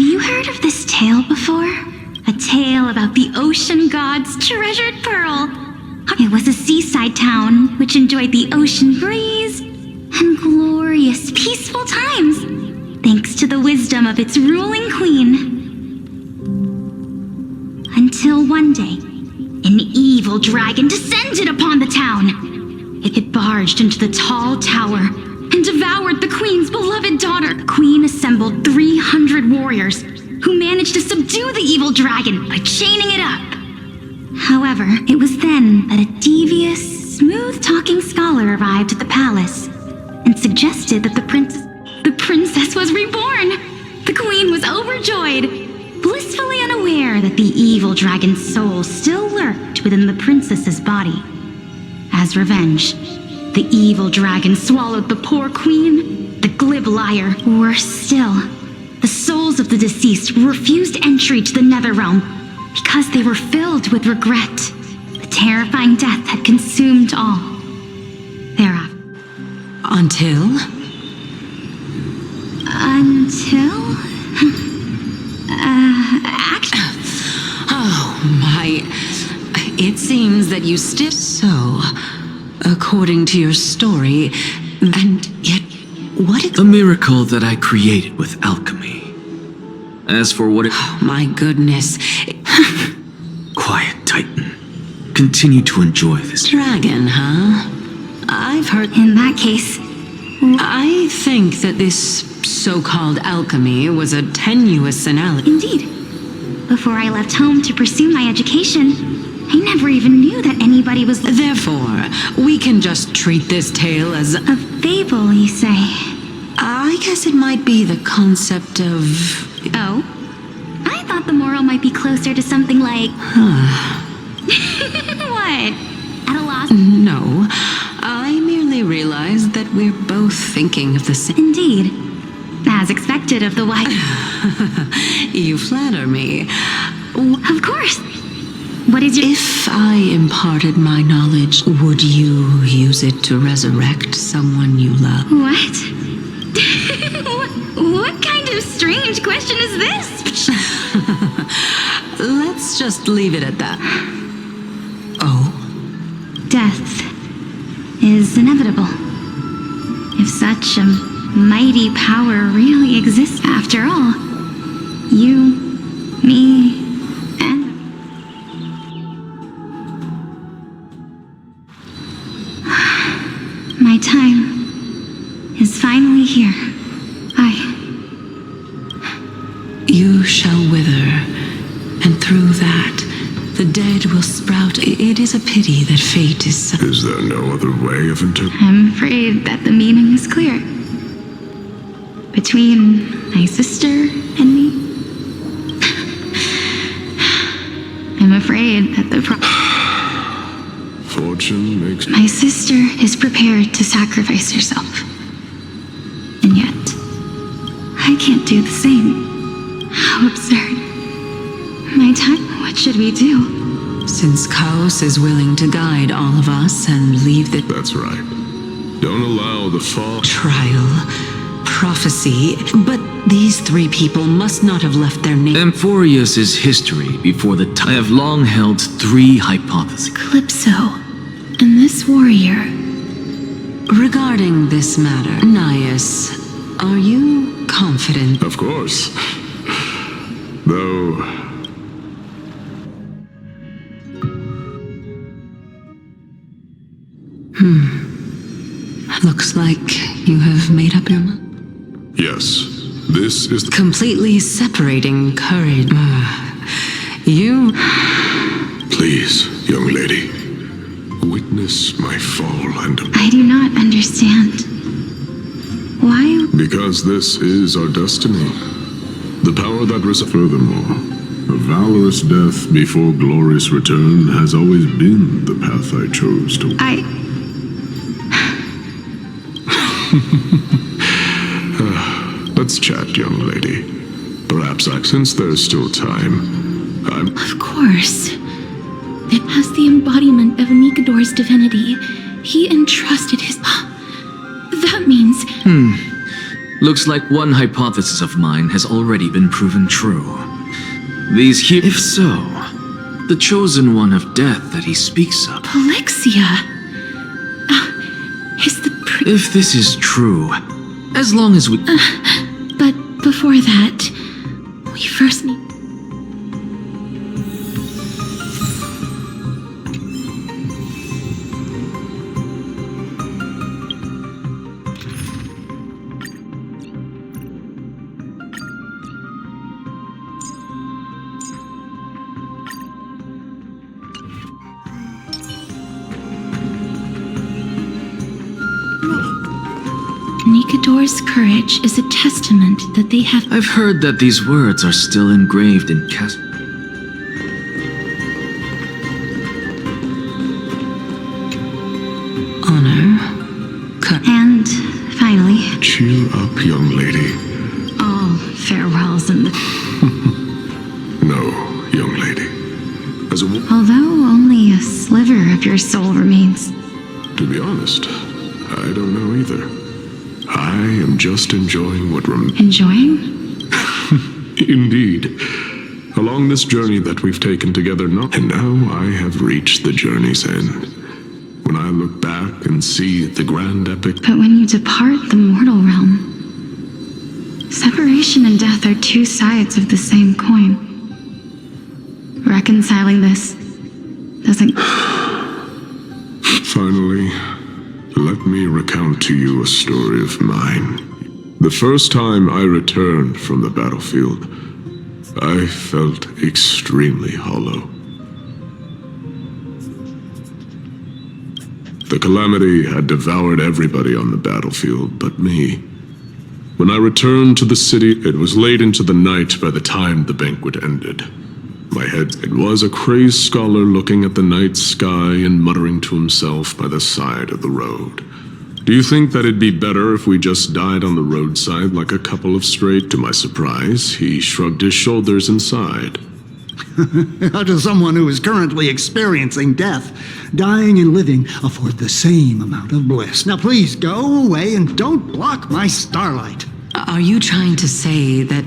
you heard of this tale before? A tale about the ocean god's treasured pearl. It was a seaside town which enjoyed the ocean breeze and glorious, peaceful times, thanks to the wisdom of its ruling queen. Until one day, an evil dragon descended upon the town. It barged into the tall tower and devoured the queen's beloved daughter. The queen assembled 300 warriors who managed to subdue the evil dragon by chaining it up. However, it was then that a devious, smooth-talking scholar arrived at the palace and suggested that the princess was reborn. The queen was overjoyed, blissfully unaware that the evil dragon's soul still lurked within the princess's body. As revenge, the evil dragon swallowed the poor queen, the glib liar. Worse still, the souls of the deceased refused entry to the Netherrealm because they were filled with regret. The terrifying death had consumed all. Thereafter. Until? Oh my... It seems that you still... So, according to your story, and yet, what... A miracle that I created with alchemy. As for what it... Oh my goodness. Quiet, Titan. Continue to enjoy this. Dragon, huh? I've heard... In that case... I think that this so-called alchemy was a tenuous analogy. Indeed. Before I left home to pursue my education, I never even knew that anybody was... Therefore, we can just treat this tale as... A fable, you say? I guess it might be the concept of... Oh? I thought the moral might be closer to something like... What? At a loss? No. I merely realized that we're both thinking of the same... Indeed. As expected of the wife. You flatter me. Of course. What is your... If I imparted my knowledge, would you use it to resurrect someone you love? What? What kind of strange question is this? Let's just leave it at that. Oh? Death is inevitable. If such a mighty power really exists after all, you, me, and... My time is finally here. You shall wither, and through that, the dead will sprout. It is a pity that fate is... Is there no other way of interpreting? I'm afraid that the meaning is clear. Between my sister and me, I'm afraid that the Fortune makes... My sister is prepared to sacrifice herself. And yet, I can't do the same. How absurd. My time, what should we do? Since Chaos is willing to guide all of us and leave the... That's right. Don't allow the fall... Trial, prophecy, but these three people must not have left their name... Amphorius' history before the time. I have long held three hypotheses. Calypso, and this warrior. Regarding this matter, Nias, are you confident? Of course. Though... Looks like you have made up your mind. Yes, this is the... Completely separating courage. You... Please, young lady. Witness my fall and... I do not understand. Why? Because this is our destiny. The power that resides... Furthermore, a valorous death before glorious return has always been the path I chose to... Let's chat, young lady. Perhaps since there's still time, Of course. As the embodiment of Nikador's divinity, he entrusted his... That means... Looks like one hypothesis of mine has already been proven true. If so, the chosen one of death that he speaks of. Podelится. Is the If this is true, as long as we... But before that, we first need... Nikador's courage is a testament that they have... I've heard that these words are still engraved in Honor. And finally, Cheer up, young lady. all farewells in the... No, young lady. As a woman, Although only a sliver of your soul remains. to be honest, I don't know either. I am just enjoying what remains. Enjoying? Indeed. Along this journey that we've taken together now, and now I have reached the journey's end. When I look back and see the grand epic, But when you depart the mortal realm, separation and death are two sides of the same coin. Reconciling this doesn't... finally, let me recount to you a story of mine. The first time I returned from the battlefield, I felt extremely hollow. The calamity had devoured everybody on the battlefield but me. When I returned to the city, it was late into the night by the time the banquet ended. It was a crazed scholar looking at the night sky and muttering to himself by the side of the road. Do you think that it'd be better if we just died on the roadside like a couple of straight? To my surprise, he shrugged his shoulders and sighed. How does someone who is currently experiencing death, dying and living, afford the same amount of bliss? Now please go away and don't block my starlight. Are you trying to say that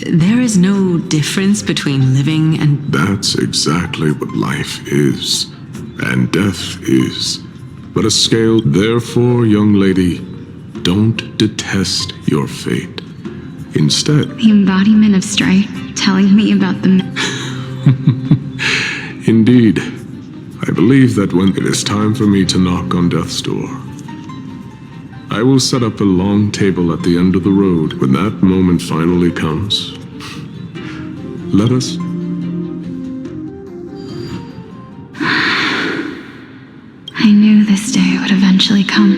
there is no difference between living and... That's exactly what life is, and death is. But a scale, therefore, young lady, don't detest your fate. Instead, The embodiment of strife, telling me about the... indeed, I believe that when it is time for me to knock on death's door, I will set up a long table at the end of the road. When that moment finally comes, let us... I knew this day would eventually come.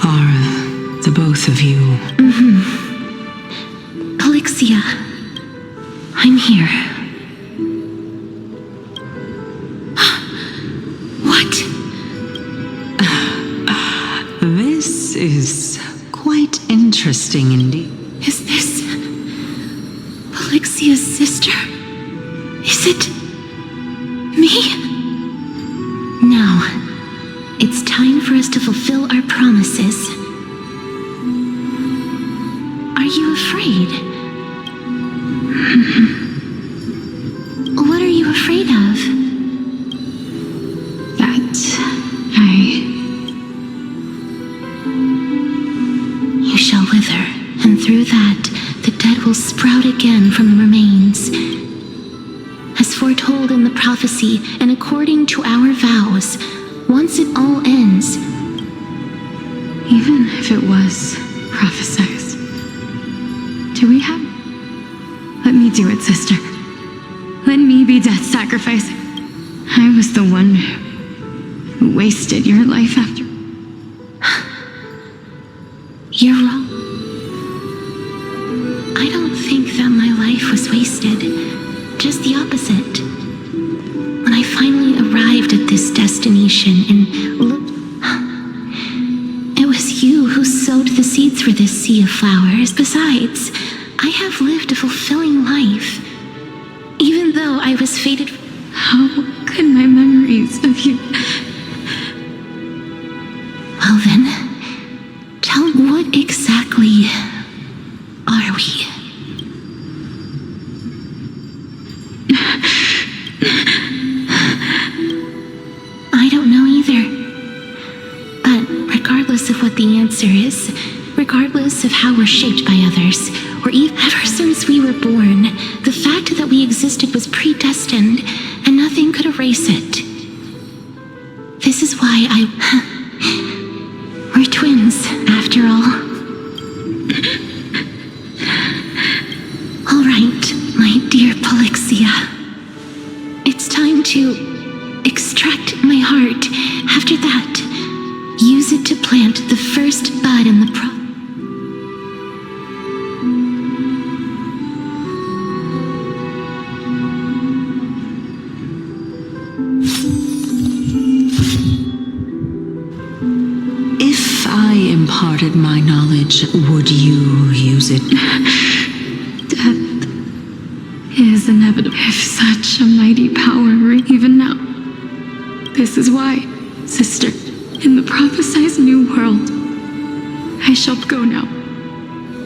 Are the both of you... Podelissa. I'm here. What? This is quite interesting indeed. Is this Polixa's sister? Is it me? Now, it's time for us to fulfill our promises. Are you afraid? What are you afraid of? That You shall wither, and through that, the dead will sprout again from the remains. As foretold in the prophecy, and according to our vows, once it all ends, even if it was prophesied. Do we have... Let me do it, sister. Let me be death's sacrifice. I was the one who wasted your life after... you're wrong. I don't think that my life was wasted. Just the opposite. When I finally arrived at this destination and looked... it was you who sowed the seeds for this sea of flowers. Besides, I have lived a fulfilling life. Even though I was fated... How could my memories of you either. But regardless of what the answer is, regardless of how we're shaped by others, or even ever since we were born, the fact that we existed was predestined, and nothing could erase it. This is why we're twins, after all. All right, my dear Podelится. It's time to extract my heart. After that, use it to plant the first bud in the If I imparted my knowledge, would you use it? Death is inevitable. If such a mighty power were even now. This is why, sister, in the prophesied new world, I shall go now.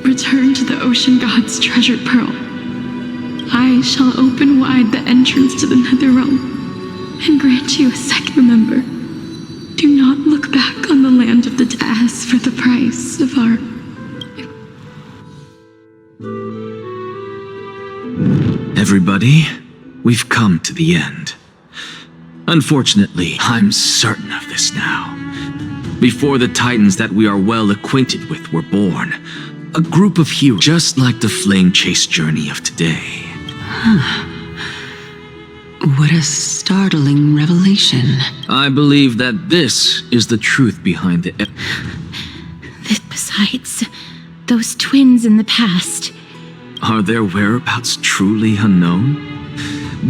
Return to the ocean god's treasured pearl. I shall open wide the entrance to the nether realm and grant you a second member. Do not look back on the land of the dead. As for the price of our... Everybody, we've come to the end. Unfortunately, I'm certain of this now. Before the titans that we are well acquainted with were born, a group of heroes just like the flame chase journey of today. What a startling revelation. I believe that this is the truth behind the... Besides, those twins in the past. Are their whereabouts truly unknown?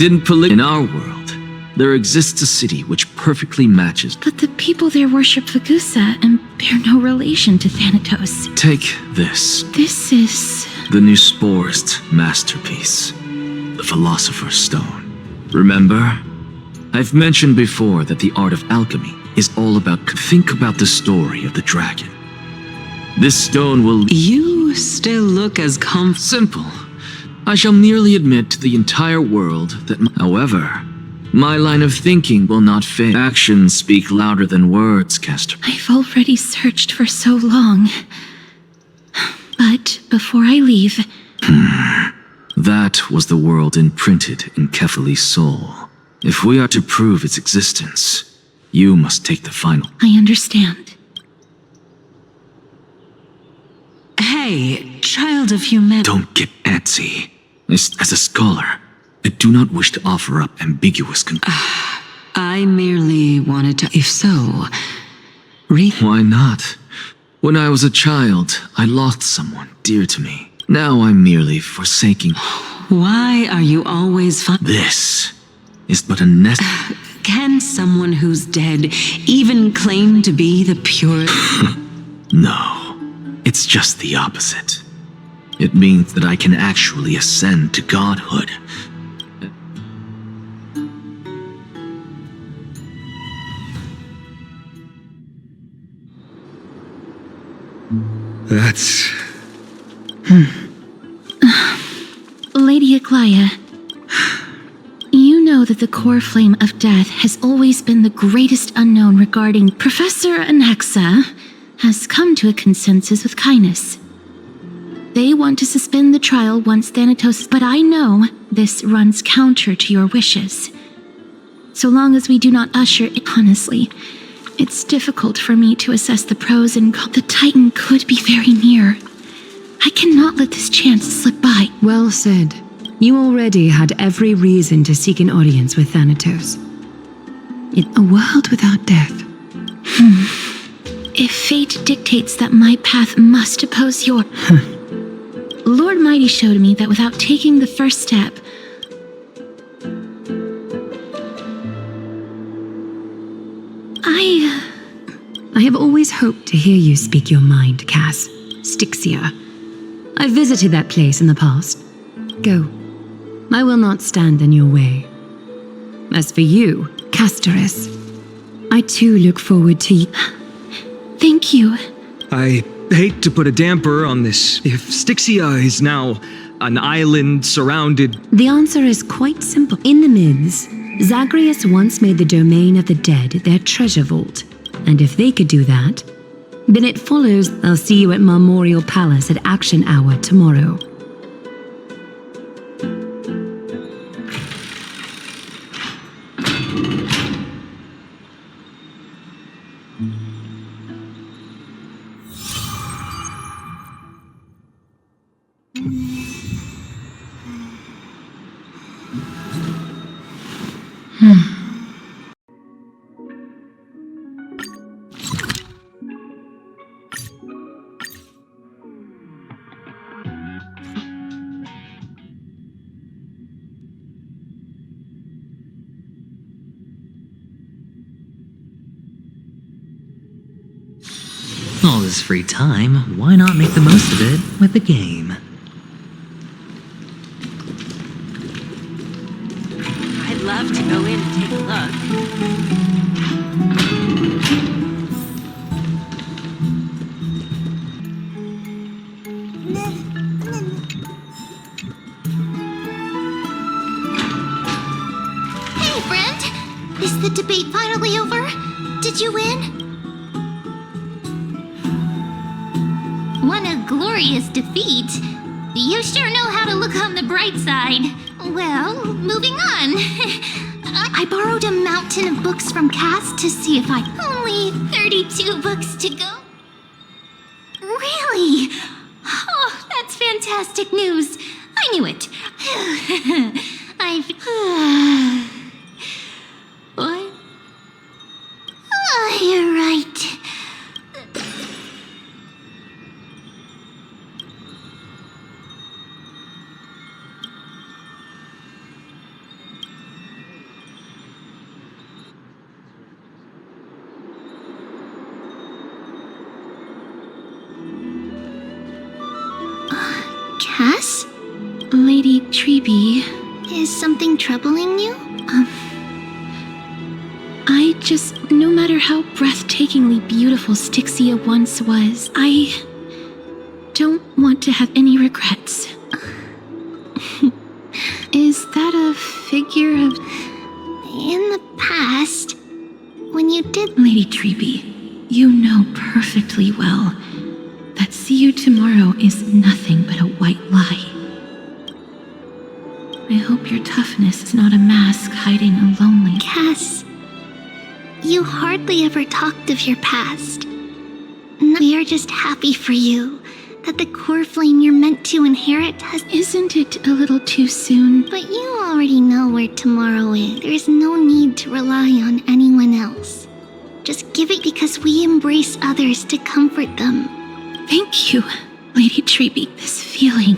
In our world, there exists a city which perfectly matches... But the people there worship Vagusa and bear no relation to Thanatos. Take this. This is... The new Sporist masterpiece. The Philosopher's Stone. Remember? I've mentioned before that the art of alchemy is all about... Think about the story of the dragon. This stone will... You still look as Simple. I shall merely admit to the entire world that... However, my line of thinking will not fail. Actions speak louder than words, Castor. I've already searched for so long. But before I leave... That was the world imprinted in Kefali's soul. If we are to prove its existence, you must take the final... I understand. Hey, child of humanity. Don't get antsy. As a scholar, I do not wish to offer up ambiguous I merely wanted to... If so, Why not? When I was a child, I lost someone dear to me. Now I'm merely forsaking... Why are you always This is but a nest... Can someone who's dead even claim to be the pure... No, it's just the opposite. It means that I can actually ascend to godhood. That's... Lady Aglaia, you know that the core flame of death has always been the greatest unknown regarding... Professor Anaxa has come to a consensus with kindness. They want to suspend the trial once Thanatos... But I know this runs counter to your wishes. So long as we do not usher it... Honestly, it's difficult for me to assess the pros and cons. The Titan could be very near. I cannot let this chance slip by. Well said. You already had every reason to seek an audience with Thanatos. A world without death. If fate dictates that my path must oppose your... Lord Mighty showed me that without taking the first step... I have always hoped to hear you speak your mind, Cass. Styxia. I visited that place in the past. Go. I will not stand in your way. As for you, Castoris, I too look forward to you. Thank you. I hate to put a damper on this. If Styxia is now an island surrounded... The answer is quite simple. In the myths, Zagreus once made the domain of the dead their treasure vault, and if they could do that, then it follows I'll see you at Memorial Palace at Action Hour tomorrow. All this free time, why not make the most of it with a game? I'd love to go in and take a look. Hey, friend! Is the debate finally over? Did you win? What a glorious defeat. You sure know how to look on the bright side. Well, moving on. I borrowed a mountain of books from Cass to see if I... Only 32 books to go. Really? Oh, that's fantastic news. I knew it. What? Oh, you're right. Cass? Lady Treby. Is something troubling you? I just, no matter how breathtakingly beautiful Styxia once was, I don't want to have any regrets. Is that a figure of... In the past, when you did... Lady Treby, you know perfectly well that see you tomorrow is nothing but a white lie. I hope your toughness is not a mask hiding a lonely... Cass, you hardly ever talked of your past. We are just happy for you that the core flame you're meant to inherit has... Isn't it a little too soon? But you already know where tomorrow is. There's no need to rely on anyone else. Just give it because we embrace others to comfort them. Thank you, Lady Treby. This feeling...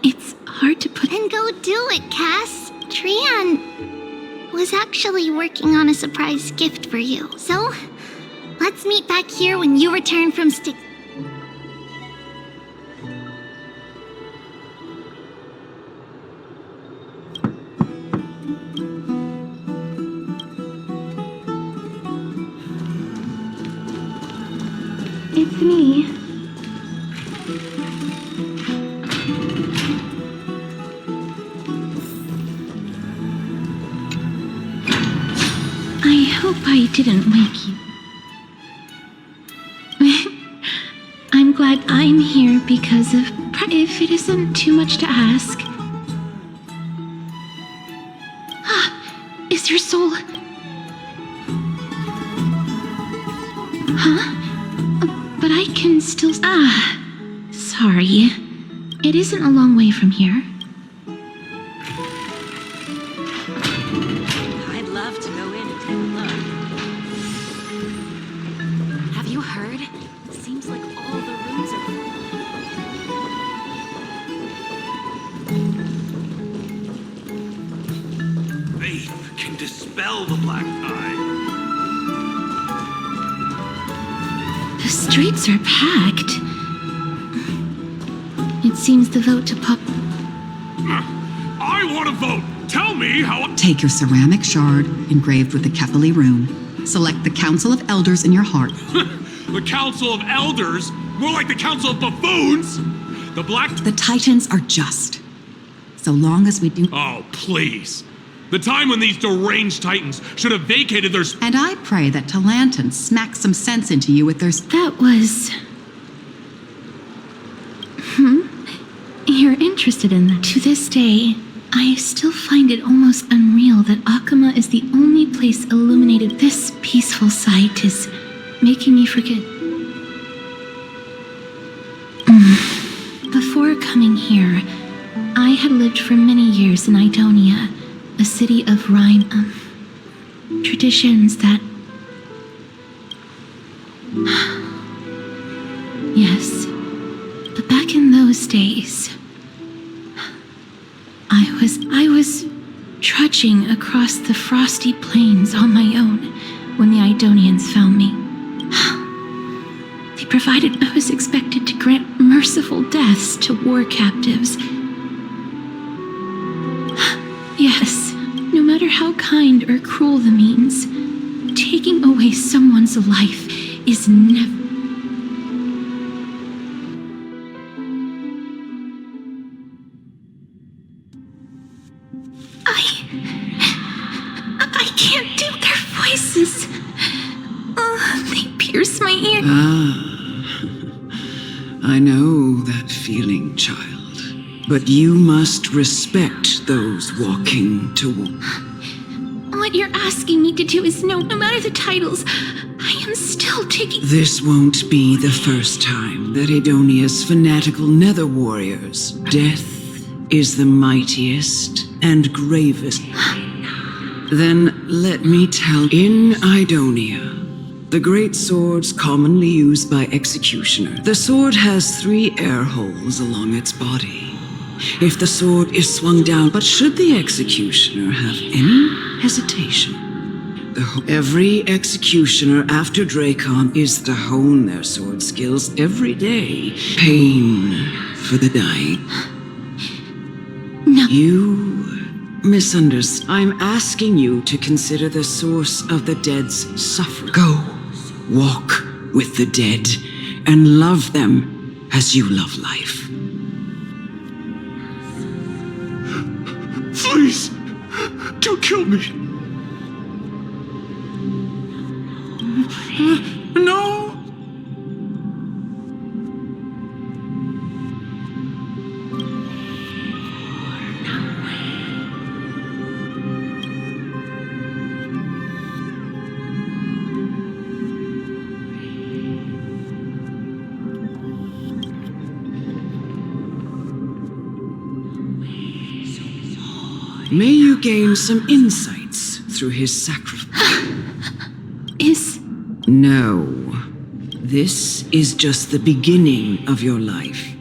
It's hard to put... Then go do it, Cass. Trian was actually working on a surprise gift for you. So, let's meet back here when you return from Styx... It's me. I hope I didn't wake you. I'm glad I'm here because of... If it isn't too much to ask... Is your soul... Huh? But I can still... Sorry. It isn't a long way from here. I'd love to go in and take a look. Have you heard? Seems like all the rooms are full. Faith can dispel the black eye. The streets are packed. It seems the vote to pop... I want to vote! Tell me how... Take your ceramic shard engraved with the Kefali rune. Select the Council of Elders in your heart. The Council of Elders? More like the Council of Buffoons! The Black... The Titans are just. So long as we do... Oh, please. The time when these deranged titans should have vacated their... And I pray that Talanton smacks some sense into you with their... That was... You're interested in that. To this day, I still find it almost unreal that Akama is the only place illuminated. This peaceful sight is making me forget. Before coming here, I had lived for many years in Idonia, a city of rhyme, traditions that... Yes, but back in those days, I was trudging across the frosty plains on my own when the Idonians found me. They provided I was expected to grant merciful deaths to war captives. Yes, no matter how kind or cruel the means, taking away someone's life is never... I can't do their voices. They pierce my ear. I know that feeling, child. But you must respect those walking toward. What you're asking me to do is no matter the titles, I am still taking... This won't be the first time that Idonia's fanatical nether warriors. Death is the mightiest and gravest. Then let me tell. In Idonia, the great swords commonly used by executioner. The sword has 3 air holes along its body. If the sword is swung down, but should the executioner have any hesitation, every executioner after Dracon is to hone their sword skills every day. Pain for the dying. No. You misunderstand. I'm asking you to consider the source of the dead's suffering. Go, walk with the dead, and love them as you love life. Please, don't kill me. No. May you gain some insights through his sacrifice. No. This is just the beginning of your life.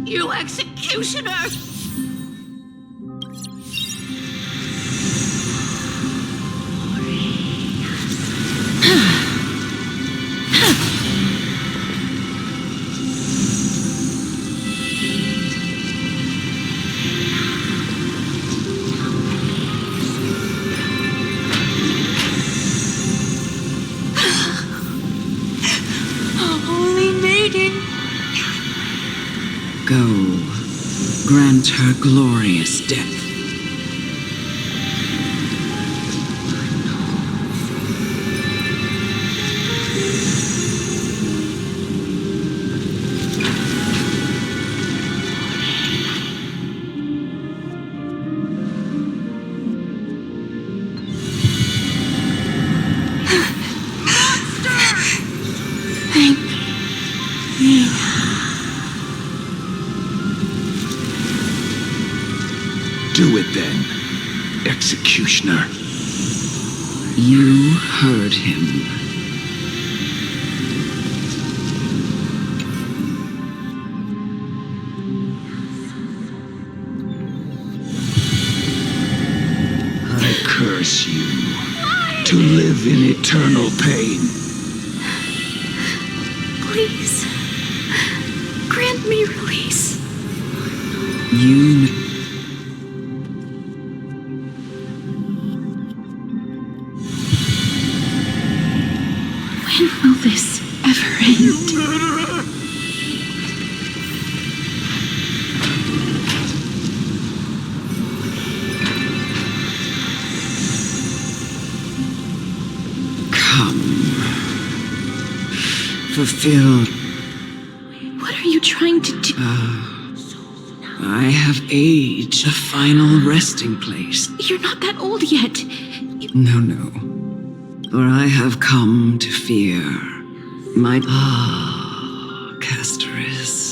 You executioner! Go, grant her glorious death. Do it then, executioner. You heard him. I curse you to live in eternal pain. Please, grant me release. You... When will this ever end? You murderer! fulfilled. What are you trying to do? I have aged, a final resting place. You're not that old yet. No. For I have come to fear my... Castoris.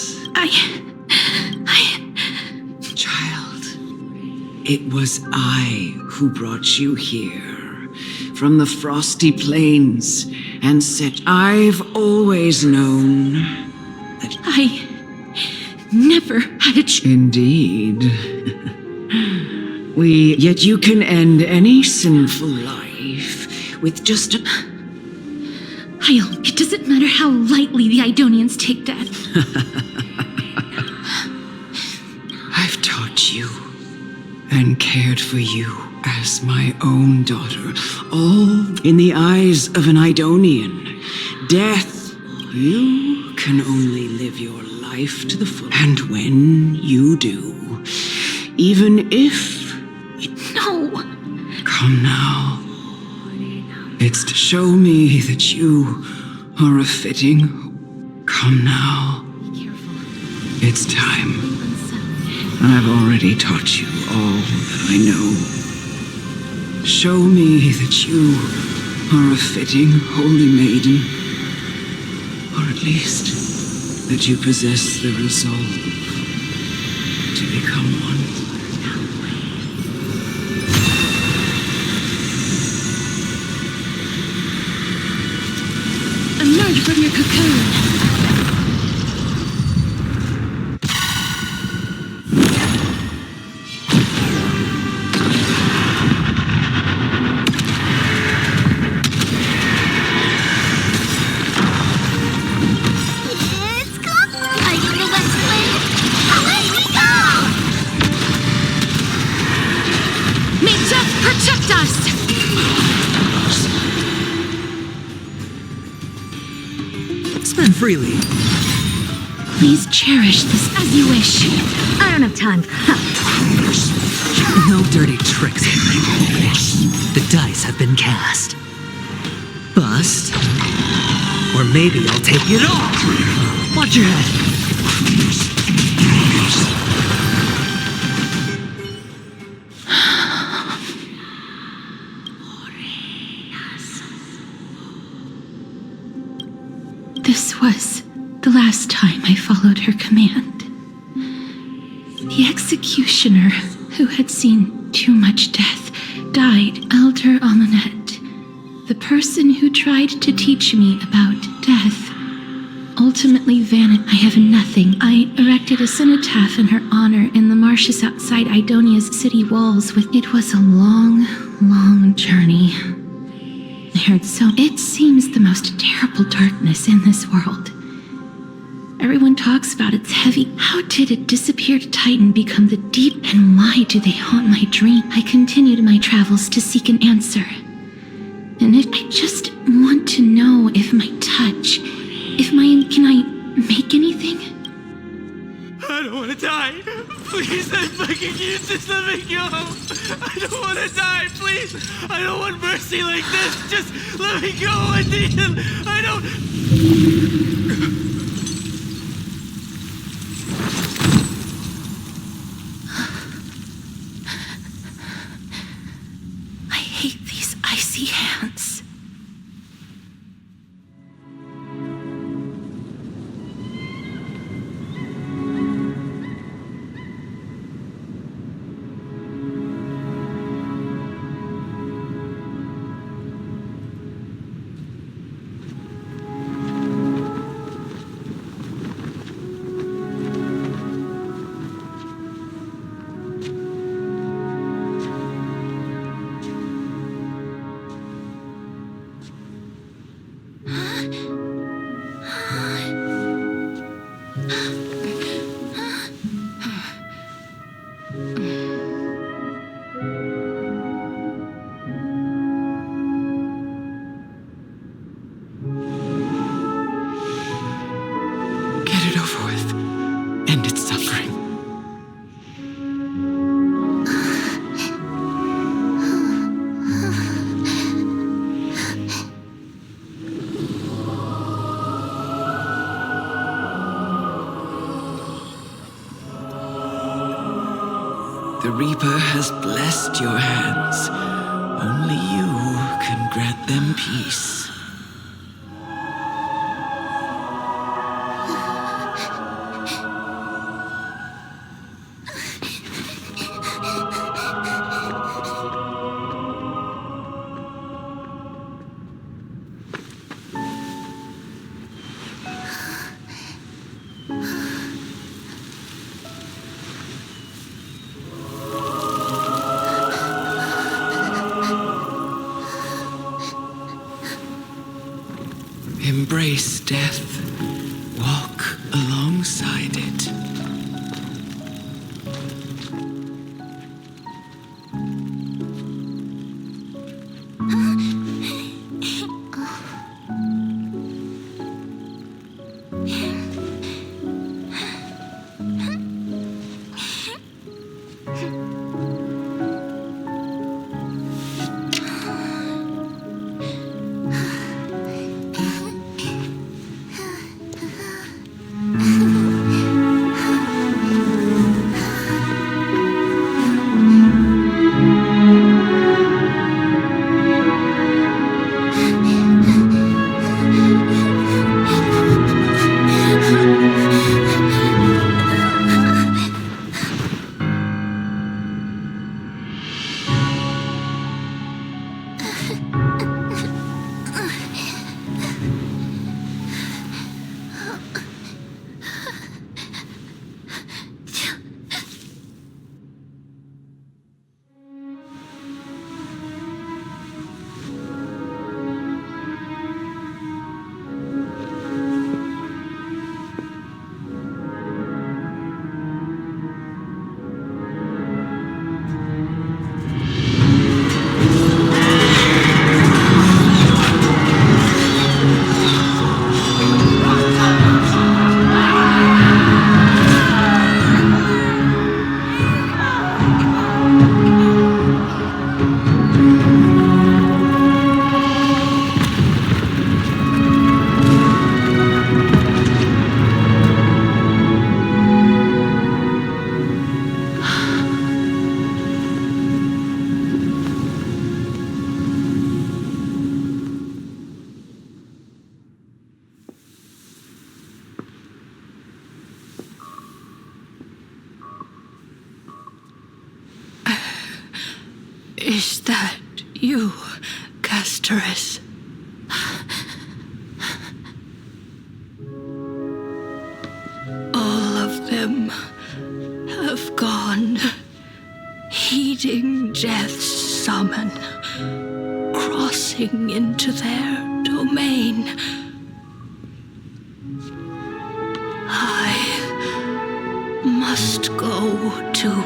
Child, it was I who brought you here from the frosty plains and said I've always known that I never had a Indeed. Yet you can end any sinful life with just a... It doesn't matter how lightly the Idonians take death. I've taught you and cared for you as my own daughter, all in the eyes of an Idonian. Death, you can only live your life to the full. And when you do, even if... No! Come now. It's to show me that you are a fitting... Come now. It's time. I've already taught you all that I know. Show me that you are a fitting holy maiden. Or at least that you possess the resolve to become one. Emerge from your cocoon. It's coming! I am the West Wind! Away we go! May death protect us! Spend freely. Please cherish this as you wish. I don't have time. No dirty tricks. The dice have been cast. Bust. Or maybe I'll take it all. Watch your head. This was the last time I followed her command. The executioner, who had seen too much death, died. Elder Amunet, the person who tried to teach me about death, ultimately vanished. I have nothing. I erected a cenotaph in her honor in the marshes outside Idonia's city walls. It was a long, long journey. I heard it seems the most terrible darkness in this world. Everyone talks about its heavy. How did a disappeared titan become the deep, and why do they haunt my dream? I continued my travels to seek an answer. And I just want to know if my touch, can I make anything? I don't want to die. Please, I fucking you just let me go. I don't want to die, please. I don't want mercy like this. Just let me go. I need it. I don't... I hate these icy hands. The Reaper has blessed your hands. Only you can grant them peace. Embrace death. Walk alongside it. Is that you, Castorus? All of them have gone, heeding death's summon, crossing into their domain. I must go too.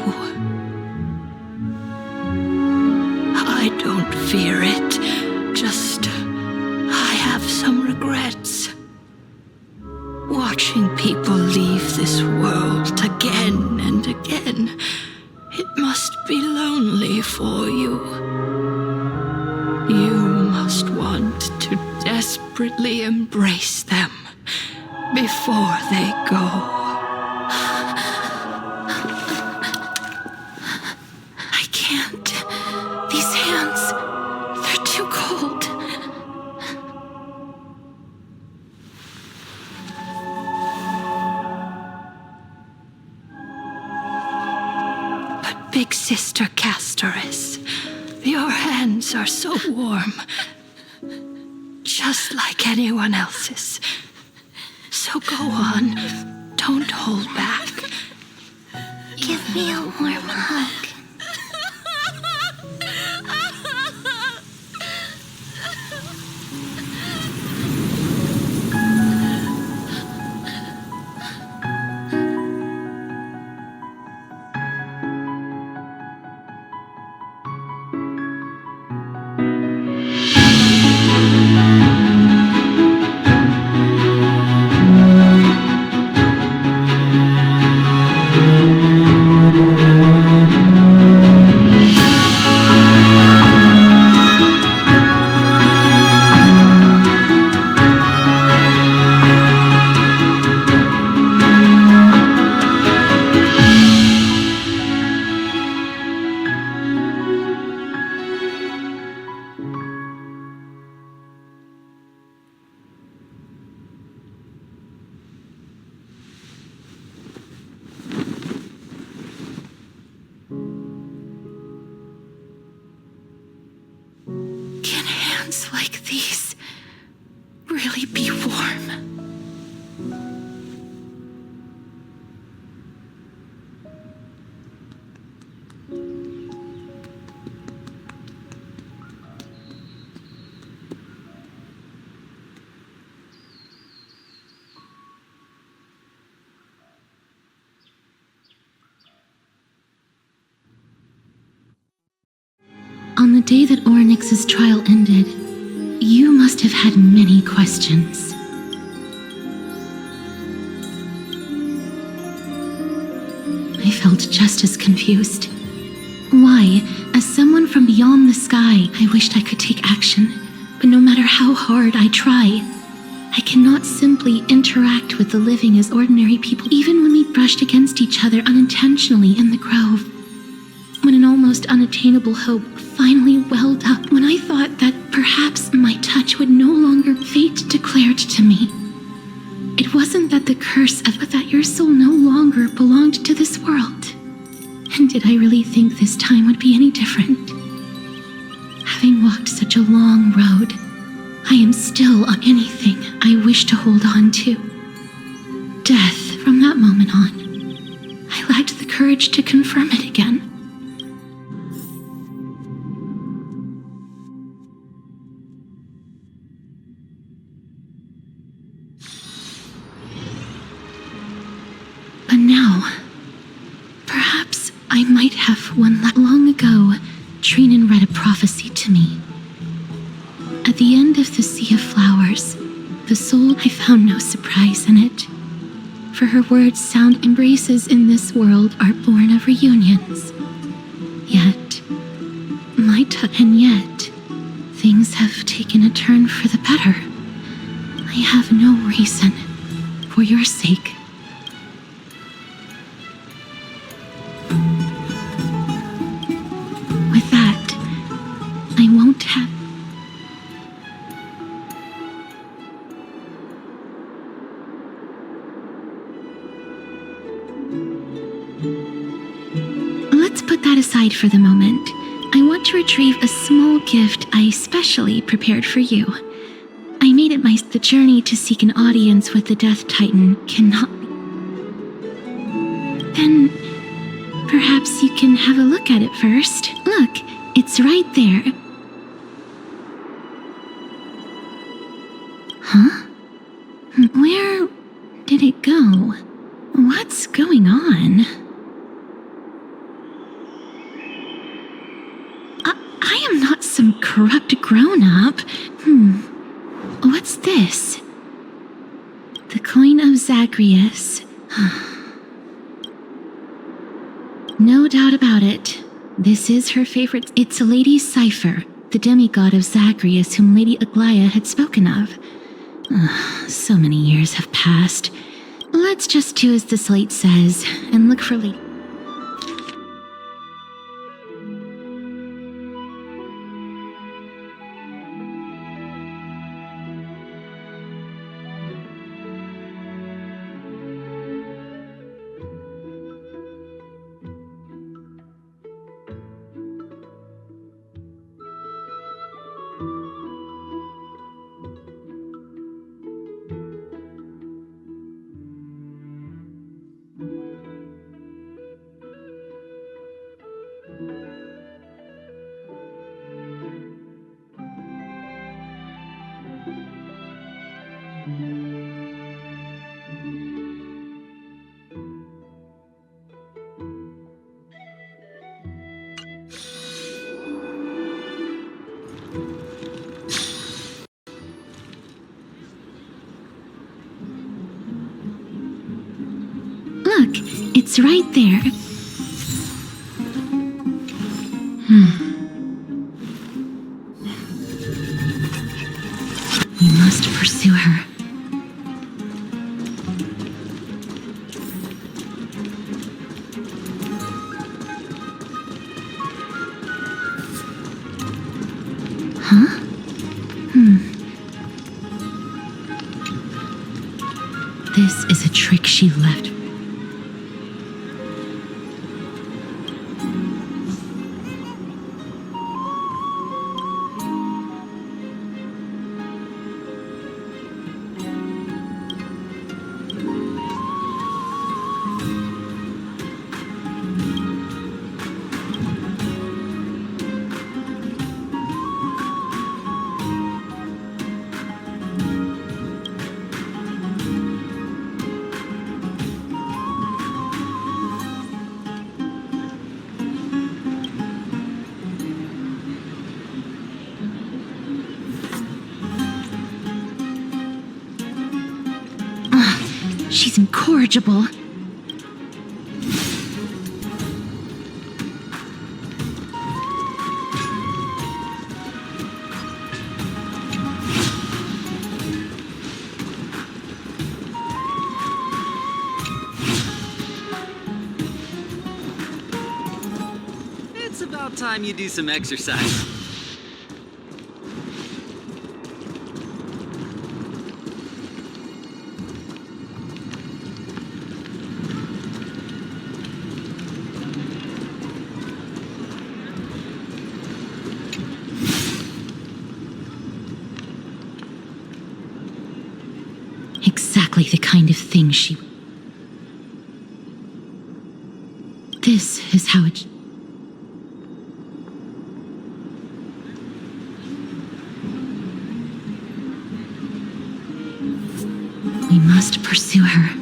I don't fear it, just I have some regrets. Watching people leave this world again and again, it must be lonely for you. You must want to desperately embrace them before they go. I can't. These hands, they're too cold. But Big Sister Castorus, your hands are so warm, just like anyone else's. So go on, don't hold back. Give me a warm hug. Lands like these really be warm? On the day that Ornyx's trial ended, you must have had many questions. I felt just as confused. Why, as someone from beyond the sky, I wished I could take action, but no matter how hard I try, I cannot simply interact with the living as ordinary people, even when we brushed against each other unintentionally in the grove. When an almost unattainable hope finally welled up, when I thought that perhaps my touch would no longer fate declared to me. It wasn't that the curse of that your soul no longer belonged to this world. And did I really think this time would be any different? Having walked such a long road, I am still on anything I wish to hold on to. Death, from that moment on, I lacked the courage to confirm it again. But now, perhaps I might have one. Long ago, Trinan read a prophecy to me. At the end of the sea of flowers, the soul, I found no surprise in it. For her words sound embraces in this world are born of reunions. Yet, and yet, things have taken a turn for the better. I have no reason, for your sake. With that, I won't have... Let's put that aside for the moment. I want to retrieve a small gift I specially prepared for you. I made it the journey to seek an audience with the Death Titan cannot be. Then, perhaps you can have a look at it first. Look, it's right there. Huh? Where did it go? What's going on? I am not some corrupt grown-up. What's this? The coin of Zagreus. No doubt about it. This is her favorite. It's Lady Cypher, the demigod of Zagreus whom Lady Aglaia had spoken of. So many years have passed. Let's just do as the slate says and look for Lady... Look, it's right there. We must pursue her. Huh? This is a trick she left. She's incorrigible. It's about time you do some exercise. Exactly the kind of thing she... This is how it... We must pursue her.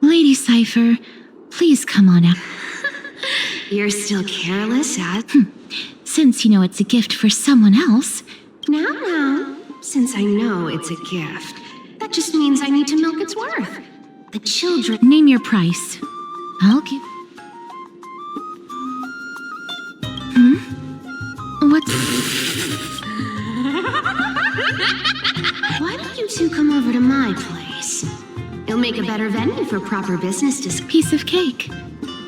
Lady Cypher, please come on out. You're still careless, Since you know it's a gift for someone else. Now, since I know it's a gift, that just means I need to milk its worth. The children... Name your price. I'll give... What's... Why don't you two come over to my place? You'll make a better venue for proper business Piece of cake.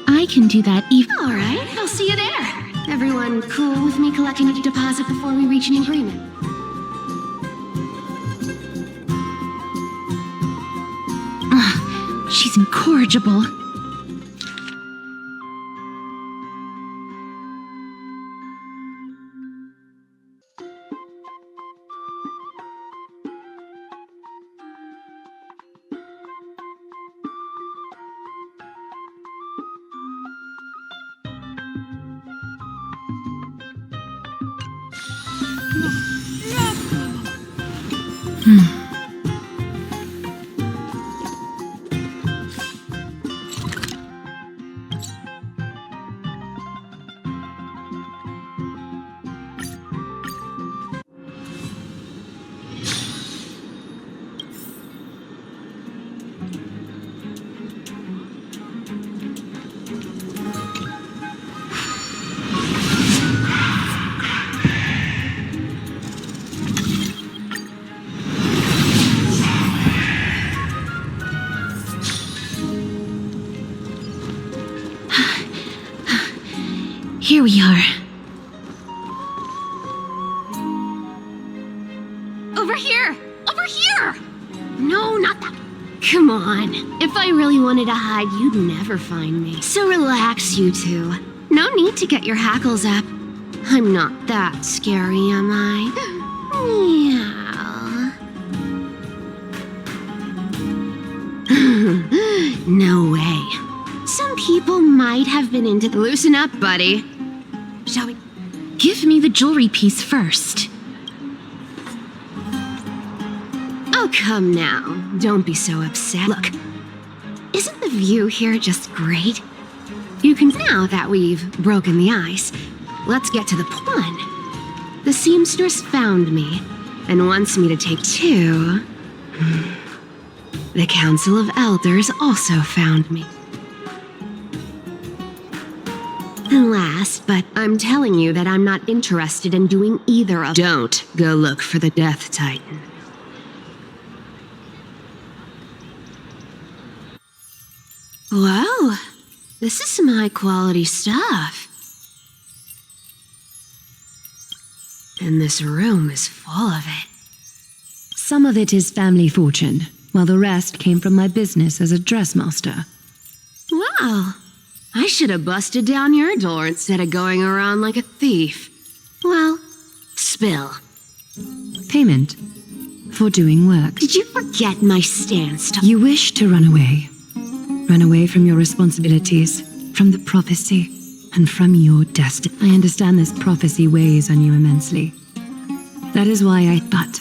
I can do that even... All right, I'll see you there. Everyone cool with me collecting a deposit before we reach an agreement? She's incorrigible. Here we are. Over here! Over here! No, not that. Come on. If I really wanted to hide, you'd never find me. So relax, you two. No need to get your hackles up. I'm not that scary, am I? Yeah. No way. Some people might have been into the... Loosen up, buddy. Shall we? Give me the jewelry piece first. Oh, come now. Don't be so upset. Look, isn't the view here just great? You can... Now that we've broken the ice, let's get to the point. The seamstress found me and wants me to take two. The Council of Elders also found me. And last, but I'm telling you that I'm not interested in doing either of... Don't go look for the Death Titan. Wow, this is some high-quality stuff. And this room is full of it. Some of it is family fortune. while the rest came from my business as a dressmaster. Wow. I should have busted down your door instead of going around like a thief. Well, spill. Payment for doing work. Did you forget my stance? You wish to run away. Run away from your responsibilities, from the prophecy, and from your destiny. I understand this prophecy weighs on you immensely. That is why but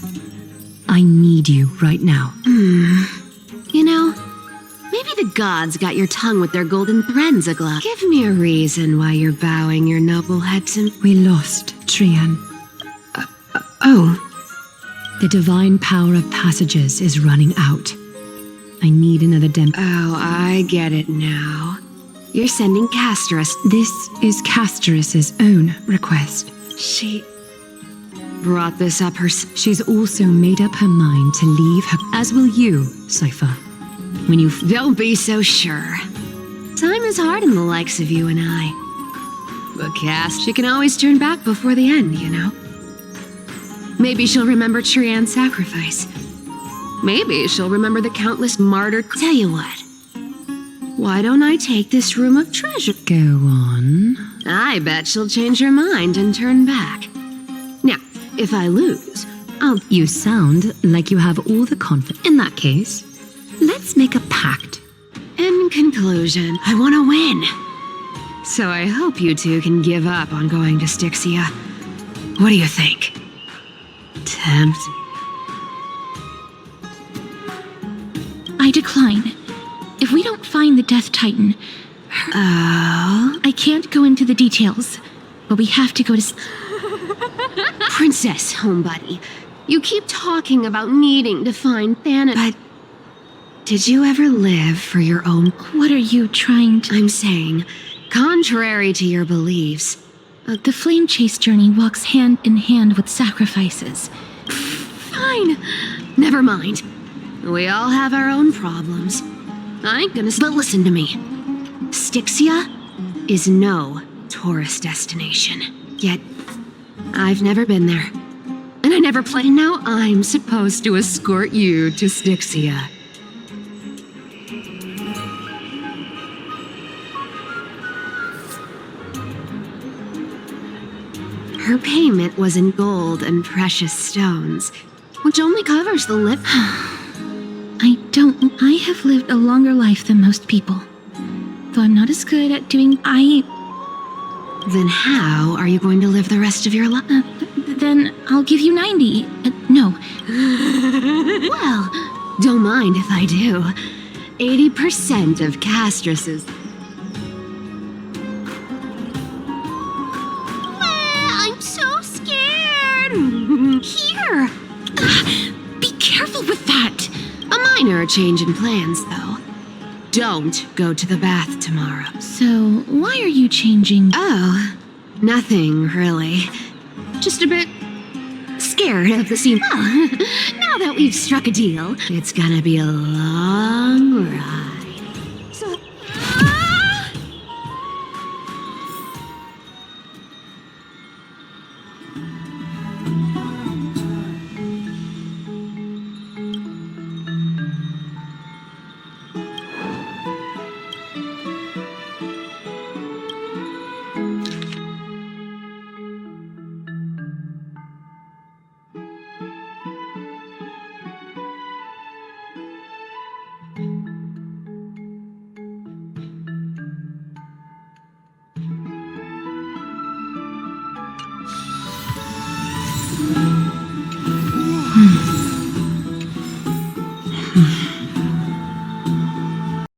I need you right now. You know, maybe the gods got your tongue with their golden threads aglow. Give me a reason why you're bowing your noble head to... We lost Trian. Oh. The divine power of passages is running out. I need another Oh, I get it now. You're sending Castris. This is Castris's own request. She brought this up herself. She's also made up her mind to leave her, as will you, Cypher. When you Don't be so sure. Time is hard in the likes of you and I. But Cass, she can always turn back before the end, you know? Maybe she'll remember Trian's sacrifice. Maybe she'll remember the countless martyred... Tell you what. Why don't I take this room of treasure? Go on. I bet she'll change her mind and turn back. Now, if I lose, I'll... You sound like you have all the confidence. In that case, let's make a pact. In conclusion, I want to win. So I hope you two can give up on going to Styxia. What do you think? Tempt? I decline. If we don't find the Death Titan... Oh? I can't go into the details, but we have to go to... Princess, homebuddy, you keep talking about needing to find Thanos, but... Did you ever live for your own... What are you trying to... I'm saying, contrary to your beliefs... The flame chase journey walks hand in hand with sacrifices. Fine. Never mind. We all have our own problems. I ain't gonna... But listen to me. Styxia is no tourist destination. Yet, I've never been there. And I never planned. Now I'm supposed to escort you to Styxia. Her payment was in gold and precious stones, which only covers the lip. I have lived a longer life than most people. Though I'm not as good at doing... Then how are you going to live the rest of your life? Then I'll give you 90. No. Well, don't mind if I do. 80% of Castris's... I'm so scared! Here! Be careful with that! A minor change in plans, though. Don't go to the bath tomorrow. So, why are you changing? Oh, nothing, really. Just a bit scared of the scene. Well, now that we've struck a deal, it's gonna be a long ride. So...